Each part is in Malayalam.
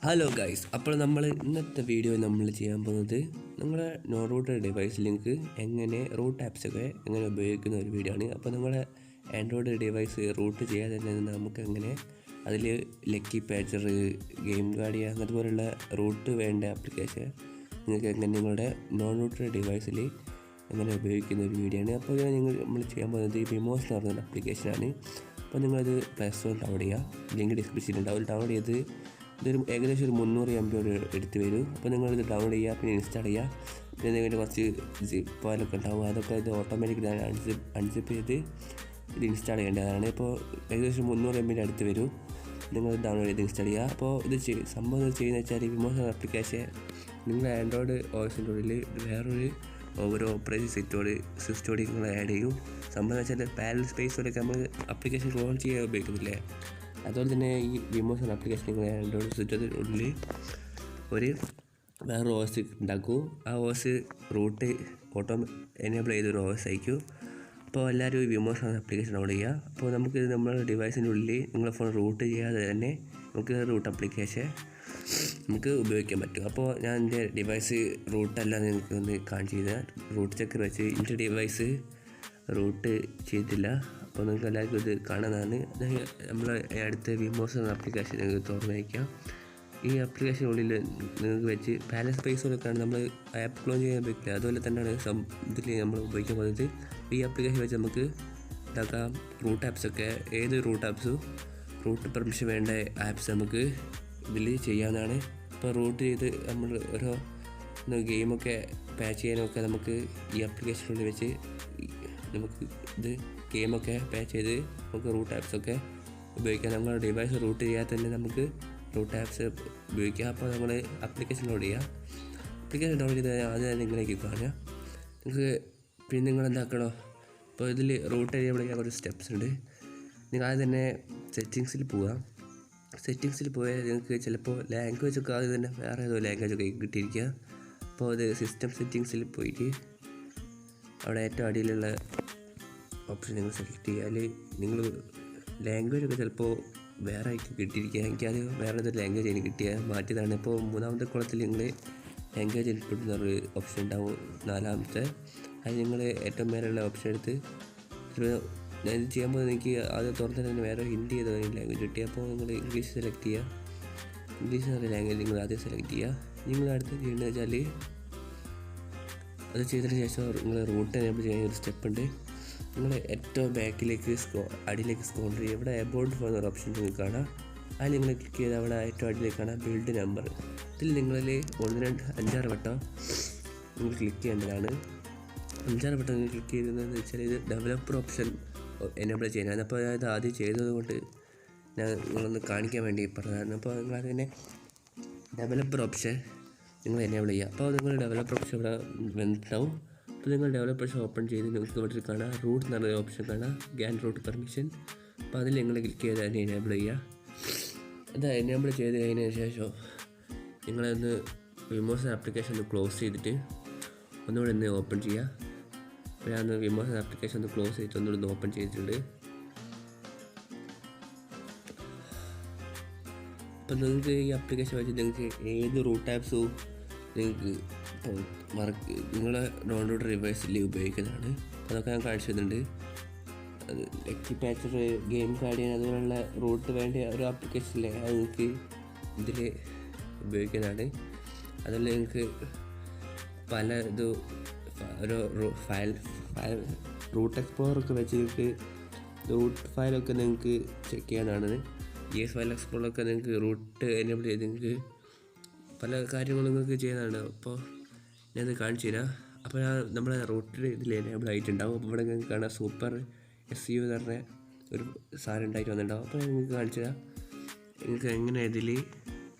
ഹലോ ഗൈസ്, അപ്പോൾ നമ്മൾ ഇന്നത്തെ വീഡിയോ നമ്മൾ ചെയ്യാൻ പോകുന്നത് നിങ്ങളുടെ നോ റൂട്ട് ഡിവൈസ് ലിങ്ക് എങ്ങനെ റൂട്ട് ആപ്സൊക്കെ എങ്ങനെ ഉപയോഗിക്കുന്ന ഒരു വീഡിയോ ആണ്. അപ്പോൾ നിങ്ങളുടെ ആൻഡ്രോയിഡ് ഡിവൈസ് റൂട്ട് ചെയ്യാതെ തന്നെ നമുക്ക് എങ്ങനെ അതിൽ ലക്കി പാച്ചർ, ഗെയിം ഗാർഡിയ അങ്ങനത്തെ പോലുള്ള റൂട്ട് വേണ്ട ആപ്ലിക്കേഷൻ നിങ്ങൾക്ക് എങ്ങനെ നിങ്ങളുടെ നോൺ റൂട്ട് ഡിവൈസിൽ എങ്ങനെ ഉപയോഗിക്കുന്ന ഒരു വീഡിയോ ആണ്. അപ്പോൾ നമ്മൾ ചെയ്യാൻ പോകുന്നത് വിമോസ് എന്ന് പറയുന്ന ആപ്ലിക്കേഷനാണ്. അപ്പോൾ നിങ്ങളത് പ്ലേ സ്റ്റോറിൽ ഡൗൺലോഡ് ചെയ്യുക, ലിങ്ക് ഡിസ്ക്രിപ്ഷനിൽ ഉണ്ടാവും. ഡൗൺലോഡ് ചെയ്ത് ഇതൊരു ഏകദേശം ഒരു 300 MB എടുത്ത് വരും. അപ്പോൾ നിങ്ങളിത് ഡൗൺലോഡ് ചെയ്യുക, പിന്നെ ഇൻസ്റ്റാൾ ചെയ്യുക. പിന്നെ ഇതിൻ്റെ കുറച്ച് സിപ്പാലൊക്കെ ഉണ്ടാവും, അതൊക്കെ ഇത് ഓട്ടോമാറ്റിക്കലി അൺസിപ്പ് ചെയ്ത് ഇത് ഇൻസ്റ്റാൾ ചെയ്യേണ്ടതാണ്. ഇപ്പോൾ ഏകദേശം 300 MB അടുത്ത് വരും. നിങ്ങൾ ഡൗൺലോഡ് ചെയ്ത് ഇൻസ്റ്റാൾ ചെയ്യുക. അപ്പോൾ ഇത് സംഭവം ചെയ്യുന്നത് വെച്ചാൽ വിമോസ് ആപ്ലിക്കേഷൻ നിങ്ങളുടെ ആൻഡ്രോയിഡ് ഓസിൻ്റെ ഉള്ളിൽ വേറൊരു ഓപ്പറേറ്റിംഗ് സിസ്റ്റോട് നിങ്ങൾ ആഡ് ചെയ്യും. സംഭവം വെച്ചാൽ പാരലൽ സ്പേസിലൊക്കെ നമ്മൾ ആപ്ലിക്കേഷൻ ക്ലോൺ ചെയ്യാൻ ഉപയോഗിക്കുന്നില്ലേ, അതുപോലെ തന്നെ ഈ വിമോസ് ആപ്ലിക്കേഷൻ നിങ്ങൾ ആൻഡ്രോയിഡ് സിസ്റ്റത്തിനുള്ളിൽ വേറൊരു ഓസ് ഉണ്ടാക്കും. ആ ഓസ് റൂട്ട് എനേബിൾ ചെയ്തൊരു ഓസ് അയക്കും. അപ്പോൾ എല്ലാവരും ഈ വിമോസ് ആപ്ലിക്കേഷൻ ഡൗൺലോഡ് ചെയ്യുക. അപ്പോൾ നമുക്ക് നമ്മുടെ ഡിവൈസിൻ്റെ ഉള്ളിൽ നിങ്ങളുടെ ഫോൺ റൂട്ട് ചെയ്യാതെ തന്നെ നമുക്ക് റൂട്ട് ആപ്ലിക്കേഷൻ നമുക്ക് ഉപയോഗിക്കാൻ പറ്റും. അപ്പോൾ ഞാൻ എൻ്റെ ഡിവൈസ് റൂട്ടല്ല നിങ്ങൾക്ക് ഒന്ന് കാണിച്ചു ചെയ്താൽ റൂട്ട് ചെക്കർ വെച്ച് എൻ്റെ ഡിവൈസ് റൂട്ട് ചെയ്തില്ല. അപ്പോൾ നിങ്ങൾക്ക് എല്ലാവർക്കും ഇത് കാണാനാണ്. നമ്മൾ അടുത്ത വിമോസ് എന്ന ആപ്ലിക്കേഷൻ നിങ്ങൾക്ക് തുറന്നു വയ്ക്കാം. ഈ ആപ്ലിക്കേഷനുള്ളിൽ നിങ്ങൾക്ക് വെച്ച് പാരലൽ സ്പേസിലൊക്കെയാണ് നമ്മൾ ആപ്പ് ക്ലോൺ ചെയ്യാൻ ഉപയോഗിക്കില്ല, അതുപോലെ തന്നെയാണ് ഇതിൽ നമ്മൾ ഉപയോഗിക്കാൻ പോകുന്നത്. ഈ ആപ്ലിക്കേഷൻ വെച്ച് നമുക്ക് ഇതാക്കാം റൂട്ട് ആപ്സൊക്കെ, ഏത് റൂട്ട് ആപ്സും റൂട്ട് പെർമിഷൻ വേണ്ട ആപ്സ് നമുക്ക് ഇതിൽ ചെയ്യാവുന്നതാണ്. ഇപ്പോൾ റൂട്ട് ചെയ്ത് നമ്മൾ ഓരോ ഗെയിമൊക്കെ പാച്ച് ചെയ്യാനൊക്കെ നമുക്ക് ഈ ആപ്ലിക്കേഷനുള്ളിൽ വെച്ച് നമുക്ക് ഇത് ഗെയിമൊക്കെ പാച്ച് ചെയ്ത് നമുക്ക് റൂട്ട് ആപ്സൊക്കെ ഉപയോഗിക്കാം. നമ്മുടെ ഡിവൈസ് റൂട്ട് ചെയ്യാതെ തന്നെ നമുക്ക് റൂട്ട് ആപ്സ് ഉപയോഗിക്കാം. അപ്പോൾ നമ്മൾ ആപ്ലിക്കേഷൻ ഡൗൺലോഡ് ചെയ്യുക. ആപ്ലിക്കേഷൻ ഡൗൺലോഡ് ചെയ്ത് ആദ്യം നിങ്ങളേക്ക് കാണുക. നിങ്ങൾക്ക് പിന്നെ നിങ്ങൾ എന്താക്കണോ, ഇപ്പോൾ ഇതിൽ റൂട്ട് എനേബിൾ ചെയ്യാൻ കുറച്ച് സ്റ്റെപ്സ് ഉണ്ട്. നിങ്ങൾ ആദ്യം തന്നെ സെറ്റിങ്സിൽ പോവുക. സെറ്റിങ്സിൽ പോയാൽ നിങ്ങൾക്ക് ചിലപ്പോൾ ലാംഗ്വേജൊക്കെ ആദ്യം തന്നെ വേറെ ഏതോ ലാംഗ്വേജൊക്കെ കിട്ടിയിരിക്കുക. അപ്പോൾ അത് സിസ്റ്റം സെറ്റിങ്സിൽ പോയിട്ട് അവിടെ ഏറ്റവും അടിയിലുള്ള ഓപ്ഷൻ നിങ്ങൾ സെലക്ട് ചെയ്യാൽ നിങ്ങൾ ലാംഗ്വേജൊക്കെ ചിലപ്പോൾ വേറെ ആയിട്ട് കിട്ടിയിരിക്കുക. എനിക്കത് വേറെ ഏതൊരു ലാംഗ്വേജ് എനിക്ക് മാറ്റിയതാണ്. ഇപ്പോൾ മൂന്നാമത്തെ കുളത്തിൽ നിങ്ങൾ ലാംഗ്വേജ് ഇൻപുട്ട് എന്നൊരു ഓപ്ഷൻ ഉണ്ടാവും. നാലാമത്തെ അത് നിങ്ങൾ ഏറ്റവും മേലുള്ള ഓപ്ഷൻ എടുത്ത് ഞാൻ ഇത് ചെയ്യുമ്പോൾ എനിക്ക് ആദ്യം തുറന്നിട്ട് തന്നെ വേറെ ഹിന്ദി ഏതോ ലാംഗ്വേജ് കിട്ടി. അപ്പോൾ നിങ്ങൾ ഇംഗ്ലീഷ് സെലക്ട് ചെയ്യുക. ഇംഗ്ലീഷ് എന്ന് പറയുന്ന ലാംഗ്വേജ് നിങ്ങൾ ആദ്യം സെലക്ട് ചെയ്യുക. നിങ്ങൾ അടുത്ത് ചെയ്യേണ്ടത് വെച്ചാൽ അത് ചെയ്തതിന് ശേഷം നിങ്ങൾ റൂട്ട് എനേബിൾ ചെയ്യാൻ ഒരു സ്റ്റെപ്പ് ഉണ്ട്. നിങ്ങൾ ഏറ്റവും ബാക്കിലേക്ക് അടിയിലേക്ക് സ്ക്രോൾ ചെയ്യുക. ഇവിടെ എബൌട്ട് ഫോർ എന്നൊരു ഓപ്ഷൻ നിങ്ങൾക്ക് കാണാം. അതിൽ നിങ്ങൾ ക്ലിക്ക് ചെയ്ത് അവിടെ ഏറ്റവും അടിയിലേക്ക് കാണാം ബിൽഡ് നമ്പർ. ഇതിൽ നിങ്ങളിൽ 1, 2, 5, 6 വട്ടം നിങ്ങൾ ക്ലിക്ക് ചെയ്യേണ്ടതാണ്. 5, 6 വട്ടം നിങ്ങൾ ക്ലിക്ക് ചെയ്തതെന്ന് വെച്ചാൽ ഇത് ഡെവലപ്പർ ഓപ്ഷൻ എനേബിൾ ചെയ്യാനാണ്. അപ്പോൾ ഇത് ആദ്യം ചെയ്തത് കൊണ്ട് ഞാൻ നിങ്ങളൊന്ന് കാണിക്കാൻ വേണ്ടി പറഞ്ഞതാണ്. അപ്പോൾ നിങ്ങൾ അതിനെ ഡെവലപ്പർ ഓപ്ഷൻ നിങ്ങൾ എനേബിൾ ചെയ്യുക. അപ്പോൾ നിങ്ങൾ ഡെവലപ്പർ ഓപ്ഷൻ ഇവിടെ വന്നിട്ടുണ്ടാവും. അപ്പോൾ നിങ്ങൾ ഡെവലപ്പേഴ്സ് ഓപ്പൺ ചെയ്ത് നിങ്ങൾക്ക് ഇവിടെ കാണാം റൂട്ട് എന്ന് പറഞ്ഞ ഓപ്ഷൻ കാണാം, ഗ്യാൻ റൂട്ട് പെർമിഷൻ. അപ്പോൾ അതിൽ നിങ്ങൾ ക്ലിക്ക് ചെയ്ത് അതിനെ എനേബിൾ ചെയ്യുക. അത് എനേബിൾ ചെയ്ത് കഴിഞ്ഞതിന് ശേഷം നിങ്ങളൊന്ന് വിമോസ് ആപ്ലിക്കേഷൻ ഒന്ന് ക്ലോസ് ചെയ്തിട്ട് ഒന്നുകൂടെ ഒന്ന് ഓപ്പൺ ചെയ്യുക. അപ്പോൾ ഞാൻ വിമോസ് ആപ്ലിക്കേഷൻ ഒന്ന് ക്ലോസ് ചെയ്തിട്ട് ഒന്നുകൂടെ ഓപ്പൺ ചെയ്തിട്ടുണ്ട്. അപ്പോൾ നിങ്ങൾക്ക് ഈ ആപ്ലിക്കേഷൻ വെച്ച് നിങ്ങൾക്ക് ഏത് റൂട്ട് ആപ്സും നിങ്ങൾക്ക് നിങ്ങളെ ഡൗൺലോഡ് ഡിവൈസിൽ ഉപയോഗിക്കുന്നതാണ്. അതൊക്കെ ഞാൻ കാണിച്ചു തരുന്നുണ്ട്. അത് ലക്കി പാച്ചർ, ഗെയിം ഗാർഡിയൻ അതുപോലുള്ള റൂട്ട് വേണ്ട ഒരു ആപ്ലിക്കേഷനിലെ അത് നിങ്ങൾക്ക് ഇതിൽ ഉപയോഗിക്കുന്നതാണ്. അതിൽ നിങ്ങൾക്ക് പല ഒരു ഫയൽ റൂട്ട് എക്സ്പ്ലോറൊക്കെ വെച്ച് നിങ്ങൾക്ക് റൂട്ട് ഫയലൊക്കെ നിങ്ങൾക്ക് ചെക്ക് ചെയ്യാനാണ്. ഈ ഫയൽ എക്സ്പ്ലോറൊക്കെ നിങ്ങൾക്ക് റൂട്ട് എനേബിൾ ചെയ്ത് നിങ്ങൾക്ക് പല കാര്യങ്ങളും നിങ്ങൾക്ക് ചെയ്യുന്നതാണ്. അപ്പോൾ ഞാനത് കാണിച്ചു തരാം. അപ്പോൾ നമ്മുടെ റൂട്ടിൽ ഇതിൽ എനേബിൾ ആയിട്ടുണ്ടാവും. അപ്പോൾ ഇവിടെ നിങ്ങൾക്ക് കാണാം സൂപ്പർ SU എന്ന് പറഞ്ഞ ഒരു സാധനം ഉണ്ടായിട്ട് വന്നിട്ടുണ്ടാവും. അപ്പോൾ നിങ്ങൾക്ക് കാണിച്ചു തരാം നിങ്ങൾക്ക് എങ്ങനെ ഇതിൽ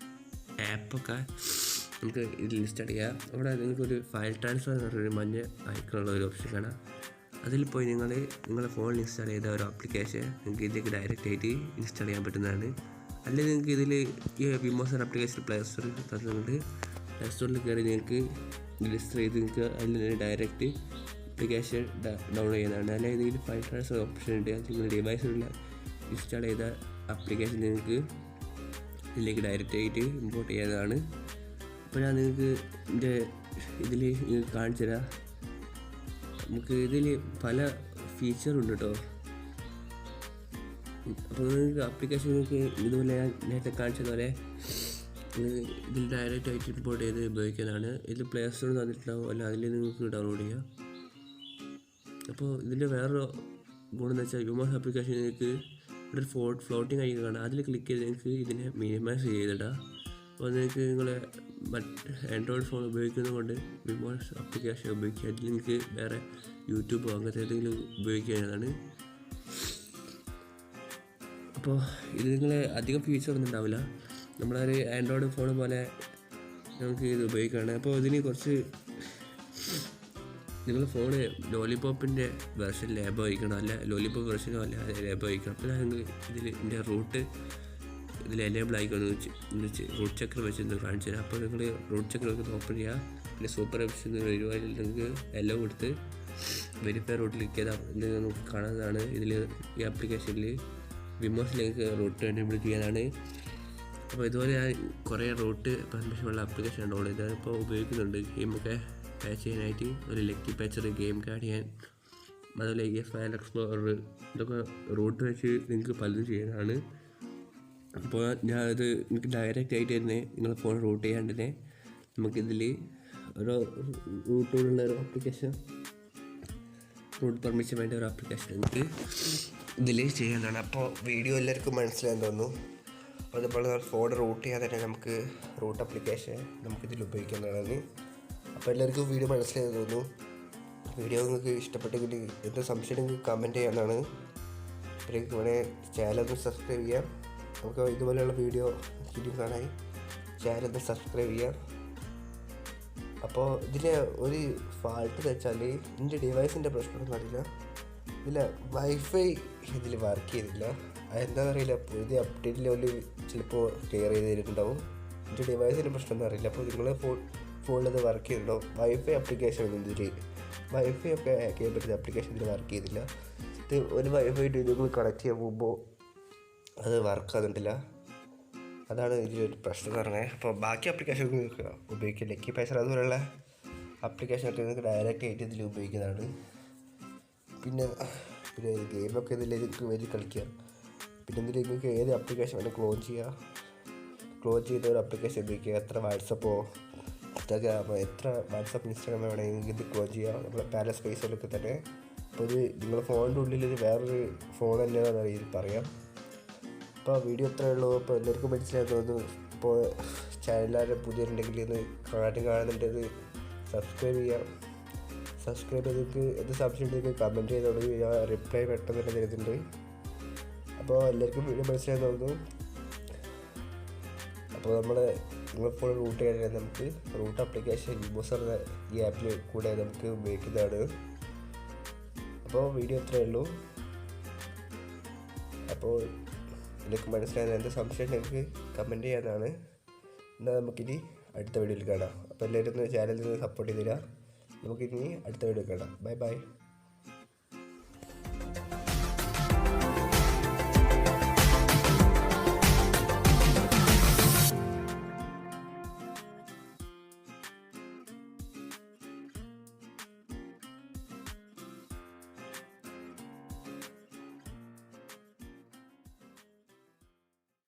ആപ്പൊക്കെ നമുക്ക് ഇതിൽ ഇൻസ്റ്റാൾ ചെയ്യാം. അവിടെ നിങ്ങൾക്കൊരു ഫയൽ ട്രാൻസ്ഫർ എന്ന് പറഞ്ഞൊരു മഞ്ഞ ഐക്കണുള്ള ഒരു ഓപ്ഷൻ കാണാം. അതിൽ പോയി നിങ്ങളുടെ ഫോണിൽ ഇൻസ്റ്റാൾ ചെയ്ത ഒരു ആപ്ലിക്കേഷൻ നിങ്ങൾക്ക് ഇതിലേക്ക് ഡയറക്റ്റ് ആയിട്ട് ഇൻസ്റ്റാൾ ചെയ്യാൻ പറ്റുന്നതാണ്. അല്ലെങ്കിൽ നിങ്ങൾക്ക് ഇതിൽ ഈ വിമോസ് ആപ്ലിക്കേഷൻ പ്ലേ സ്റ്റോറിൽ തന്നിട്ടുണ്ട്. പ്ലേ സ്റ്റോറിൽ കയറി നിങ്ങൾക്ക് രജിസ്റ്റർ ചെയ്ത് നിങ്ങൾക്ക് അതിൽ ഡയറക്റ്റ് ആപ്ലിക്കേഷൻ ഡൗൺലോഡ് ചെയ്യുന്നതാണ്. അല്ലെങ്കിൽ ഇതിൽ ഫയൽ ട്രാൻസ്ഫർ ഓപ്ഷൻ ഉണ്ട്. അത് നിങ്ങളുടെ ഡിവൈസിലുള്ള ഇൻസ്റ്റാൾ ചെയ്ത ആപ്ലിക്കേഷൻ നിങ്ങൾക്ക് ഇതിലേക്ക് ഡയറക്റ്റായിട്ട് ഇമ്പോർട്ട് ചെയ്യാവുന്നതാണ്. അപ്പോൾ ഞാൻ നിങ്ങൾക്ക് ഇതിൽ കാണിച്ചു തരാം. നമുക്ക് ഇതിൽ പല ഫീച്ചറുണ്ട് കേട്ടോ. അപ്പോൾ നിങ്ങൾക്ക് ആപ്ലിക്കേഷൻ നിങ്ങൾക്ക് ഇതുപോലെ ഞാൻ നേരത്തെ കാണിച്ചതുപോലെ ഇതിൽ ഡയറക്റ്റായിട്ട് ഇമ്പോർട്ട് ചെയ്ത് ഉപയോഗിക്കാനാണ്. ഇതിൽ പ്ലേ സ്റ്റോറിൽ തന്നിട്ടുണ്ടാവും, അല്ല അതിൽ നിങ്ങൾക്ക് ഡൗൺലോഡ് ചെയ്യാം. അപ്പോൾ ഇതിൻ്റെ വേറൊരു ഗുണം എന്ന് വെച്ചാൽ വ്യൂമോസ് ആപ്ലിക്കേഷൻ നിങ്ങൾക്ക് ഇവിടെ ഫ്ലോട്ടിങ് ഐക്കൺ കാണാം. അതിൽ ക്ലിക്ക് ചെയ്ത് നിങ്ങൾക്ക് ഇതിനെ മിനിമൈസ് ചെയ്തിടാം. അപ്പോൾ നിങ്ങൾക്ക് നിങ്ങളെ ആൻഡ്രോയിഡ് ഫോൺ ഉപയോഗിക്കുന്നത് കൊണ്ട് വ്യൂമോസ് ആപ്ലിക്കേഷൻ ഉപയോഗിക്കുക. അതിൽ നിങ്ങൾക്ക് വേറെ യൂട്യൂബോ അങ്ങനത്തെ ഏതെങ്കിലും ഉപയോഗിക്കാനാണ്. അപ്പോൾ ഇത് നിങ്ങൾ അധികം ഫീച്ചറൊന്നും ഉണ്ടാവില്ല. നമ്മളൊരു ആൻഡ്രോയിഡ് ഫോൺ പോലെ നമുക്ക് ഇത് ഉപയോഗിക്കുകയാണ്. അപ്പോൾ ഇതിന് കുറച്ച് നിങ്ങൾ ഫോണ് ലോലിപോപ്പിൻ്റെ വെർഷൻ ലാബ് വഹിക്കണം, അല്ല ലോലിപോപ്പ് വെർഷനോ അല്ല ലാബ് വഹിക്കണം. അപ്പോൾ നിങ്ങൾ ഇതിൻ്റെ റൂട്ട് ഇതിൽ എനേബിൾ ആയിക്കൊന്ന് വെച്ച് റൂട്ട് ചെക്കർ വെച്ച് കാണിച്ചു തരാം. അപ്പോൾ നിങ്ങൾ റൂട്ട് ചെക്കർ ഒക്കെ ഓപ്പൺ ചെയ്യുക. പിന്നെ സൂപ്പർ ഓപ്ഷൻ വരുവാൻ നിങ്ങൾക്ക് എല്ലാം കൊടുത്ത് വെരിഫൈ റൂട്ട് ക്ലിക്ക് ചെയ്താൽ ഇത് നമുക്ക് കാണാവുന്നതാണ്. ഇതിൽ ഈ ആപ്ലിക്കേഷനിൽ വിമോസിൽ നിങ്ങൾക്ക് റൂട്ട് എനേബിൾ ചെയ്യാനാണ്. അപ്പോൾ ഇതുപോലെ ഞാൻ കുറേ റൂട്ട് പെർമിഷനുള്ള ആപ്ലിക്കേഷൻ ഡൗൺലോഡ് ചെയ്തത് ഇപ്പോൾ ഉപയോഗിക്കുന്നുണ്ട്. ഗെയിമൊക്കെ പാച്ച് ചെയ്യാനായിട്ട് ഒരു ലക്കി പാച്ചർ, ഗെയിം കാർഡ് ചെയ്യാൻ, അതുപോലെ ഫയൽ എക്സ്പ്ലോറർ, ഇതൊക്കെ റൂട്ട് വെച്ച് നിങ്ങൾക്ക് പലതും ചെയ്യുന്നതാണ്. അപ്പോൾ ഞാനത് നിങ്ങൾക്ക് ഡയറക്റ്റ് ആയിട്ട് തന്നെ നിങ്ങൾ ഫോൺ റൂട്ട് ചെയ്യാണ്ട് തന്നെ നമുക്കിതിൽ ഓരോ റൂട്ടോടുള്ള ഒരു ആപ്ലിക്കേഷൻ, റൂട്ട് പെർമിഷൻ വേണ്ട ഒരു ആപ്ലിക്കേഷൻ നമുക്ക് ഇതിൽ ചെയ്യാനാണ്. അപ്പോൾ വീഡിയോ എല്ലാവർക്കും മനസ്സിലായെന്ന് തോന്നുന്നു. അപ്പോൾ അതുപോലെ ഫോൺ റൂട്ട് ചെയ്യാൻ തന്നെ നമുക്ക് റൂട്ട് ആപ്ലിക്കേഷൻ നമുക്കിതിൽ ഉപയോഗിക്കുന്നതാണ്. അപ്പോൾ എല്ലാവർക്കും വീഡിയോ മനസ്സിലായെന്ന് തോന്നുന്നു. വീഡിയോ നിങ്ങൾക്ക് ഇഷ്ടപ്പെട്ടെങ്കിൽ എന്ത് സംശയം നിങ്ങൾക്ക് കമൻറ്റ് ചെയ്യാനാണ്. നിങ്ങൾക്ക് വേണേൽ ചാനലൊന്ന് സബ്സ്ക്രൈബ് ചെയ്യാം. നമുക്ക് ഇതുപോലെയുള്ള വീഡിയോ കാണാൻ ചാനലൊന്ന് സബ്സ്ക്രൈബ് ചെയ്യാം. അപ്പോൾ ഇതിന് ഒരു ഫാൾട്ട് വെച്ചാൽ എൻ്റെ ഡിവൈസിൻ്റെ പ്രശ്നമൊന്നും അറിയില്ല. ഇതിൽ വൈഫൈ ഇതിൽ വർക്ക് ചെയ്തില്ല. അതെന്താണെന്ന് അറിയില്ല. പുതിയ അപ്ഡേറ്റിൽ ഒരു ചിലപ്പോൾ ക്ലിയർ ചെയ്ത് തരുന്നുണ്ടാവും. എൻ്റെ ഡിവൈസിൻ്റെ പ്രശ്നമൊന്നും അറിയില്ല. അപ്പോൾ നിങ്ങളെ ഫോണിലത് വർക്ക് ചെയ്തിട്ടുണ്ടാവും. വൈഫൈ ആപ്ലിക്കേഷൻ ഇതിൽ വൈഫൈ ഒക്കെ ഹാക്ക് ചെയ്യാൻ പറ്റുന്ന ആപ്ലിക്കേഷൻ ഇതിൽ വർക്ക് ചെയ്തില്ല. ഇത് ഒരു വൈഫൈ നിങ്ങൾ കണക്ട് ചെയ്യാൻ പോകുമ്പോൾ അത് വർക്ക് ആകുന്നില്ല. അതാണ് ഇതിലൊരു പ്രശ്നം എന്ന് പറഞ്ഞത്. അപ്പോൾ ബാക്കി ആപ്ലിക്കേഷൻ നിങ്ങൾക്ക് ഉപയോഗിക്കുക. ലക്കി പാച്ചർ അതുപോലെയുള്ള ആപ്ലിക്കേഷനൊക്കെ നിങ്ങൾക്ക് ഡയറക്റ്റ് ആയിട്ട് ഇതിൽ ഉപയോഗിക്കുന്നതാണ്. പിന്നെ ഗെയിമൊക്കെ ഇതിൽ നിങ്ങൾക്ക് വലിയ കളിക്കുക. പിന്നെ ഇതിൽ നിങ്ങൾക്ക് ഏത് ആപ്ലിക്കേഷൻ വേണമെങ്കിൽ ക്ലോൺ ചെയ്ത ഒരു ആപ്ലിക്കേഷൻ ഉപയോഗിക്കുക. എത്ര വാട്സപ്പോ ഇൻസ്റ്റാഗ്രാമോ എത്ര വാട്സപ്പ് ഇൻസ്റ്റാഗ്രാമോ വേണമെങ്കിൽ നിങ്ങൾക്ക് ഇത് ക്ലോൺ ചെയ്യുക. നമ്മുടെ പാരൽ സ്പേസിലൊക്കെ തന്നെ. അപ്പോൾ ഇത് നിങ്ങളുടെ ഫോണിൻ്റെ ഉള്ളിൽ വേറൊരു ഫോൺ തന്നെയാണെന്ന് ഇതിൽ പറയാം. അപ്പോൾ വീഡിയോ ഇത്രയേ ഉള്ളൂ. അപ്പോൾ എല്ലാവർക്കും മനസ്സിലായി തോന്നുന്നു. ഇപ്പോൾ ചാനലിലാരും പുതിയതുണ്ടെങ്കിൽ ഇത് കാണുന്നുണ്ടെങ്കിൽ സബ്സ്ക്രൈബ് ചെയ്യാം. സബ്സ്ക്രൈബ് ചെയ്തിട്ട് എന്ത് സംശയം ഉണ്ടെങ്കിൽ കമൻറ്റ് ചെയ്തോളൂ. ഞാൻ റിപ്ലൈ പെട്ടെന്ന് തന്നെ തരുന്നുണ്ട്. അപ്പോൾ എല്ലാവർക്കും വീഡിയോ മനസ്സിലായി തോന്നുന്നു. അപ്പോൾ നിങ്ങൾ ഫോൺ റൂട്ട് ചെയ്യാൻ നമുക്ക് റൂട്ട് ആപ്ലിക്കേഷൻ യൂസർ ഈ ആപ്പിൽ കൂടെ നമുക്ക് ഉപയോഗിക്കുന്നതാണ്. അപ്പോൾ വീഡിയോ ഇത്രയേ ഉള്ളൂ. അപ്പോൾ എനിക്ക് മനസ്സിലായത് എന്ത് സംശയം നിങ്ങൾക്ക് കമൻറ്റ് ചെയ്യാനാണ്. എന്നാൽ നമുക്കിനി അടുത്ത വീഡിയോയിൽ കാണാം. അപ്പോൾ എല്ലാവരും ചാനലിൽ നിന്ന് സപ്പോർട്ട് ചെയ്തില്ല. നമുക്കിനി അടുത്ത വീഡിയോ കാണാം. Bye bye.